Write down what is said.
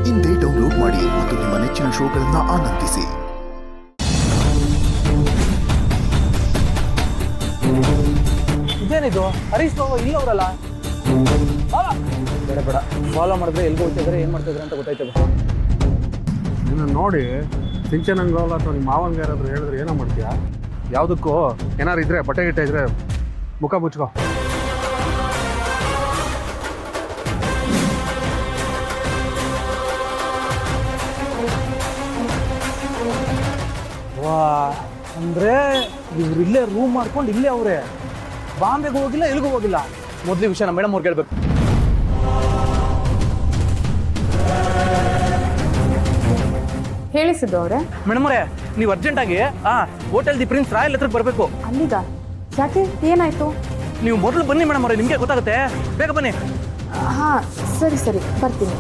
ಇಂದೇ ಡೌನ್ಲೋಡ್ ಮಾಡಿ ಮತ್ತು ನಿಮ್ಮ ನೆಚ್ಚಿನ ಶೋಗಳನ್ನು ಆನಂದಿಸಿ. ಇದೇನಿದು ಹರೀಶ್ ಬಾಬು ಇಲ್ಲವರಲ್ಲ? ಬೇಡ ಬೇಡ, ಫಾಲೋ ಮಾಡಿದ್ರೆ ಎಲ್ಗೂ ಹೋಗ್ತಿದ್ರೆ ಏನು ಮಾಡ್ತಿದ್ರೆ ಅಂತ ಗೊತ್ತಾಯ್ತದೆ. ನಿನ್ನ ನೋಡಿ ಸಿಂಚನಂಗೋಲ್ಲ ಅಥವಾ ನಿಮ್ಮ ಮಾವಂಗ ಯಾರಾದರೂ ಹೇಳಿದ್ರೆ ಏನೋ ಮಾಡ್ತೀಯಾ? ಯಾವುದಕ್ಕೂ ಏನಾರು ಇದ್ರೆ ಬಟ್ಟೆ ಗಿಟ್ಟೆ ಇದ್ರೆ ಮುಖ ಮುಚ್ಕೋ. ವಾ, ಅಂದರೆ ಇವ್ರು ಇಲ್ಲೇ ರೂಮ್ ಮಾಡ್ಕೊಂಡು ಇಲ್ಲೇ ಅವರೇ, ಬಾಂಬೆಗೂ ಹೋಗಿಲ್ಲ ಎಲ್ಲಿಗೂ ಹೋಗಿಲ್ಲ. ಮೊದಲು ವಿಷಯ ನಮ್ಮ ಮೇಡಮ್ ಅವ್ರು ಕೇಳಬೇಕು. ಹೇಳಿಸಿದ್ದು ಅವರೇ. ಮೇಡಮ್ ಅವರೇ, ನೀವು ಅರ್ಜೆಂಟಾಗಿ ಹೋಟೆಲ್ ದಿ ಪ್ರಿನ್ಸ್ ರಾಯಲ್ ಹತ್ರಕ್ಕೆ ಬರಬೇಕು. ಅಲ್ಲಿಗ? ಯಾಕೆ, ಏನಾಯ್ತು? ನೀವು ಮೊದಲು ಬನ್ನಿ ಮೇಡಮ್ ಅವರೇ, ನಿಮಗೆ ಗೊತ್ತಾಗುತ್ತೆ. ಬೇಗ ಬನ್ನಿ. ಹಾಂ, ಸರಿ ಸರಿ ಬರ್ತೀನಿ.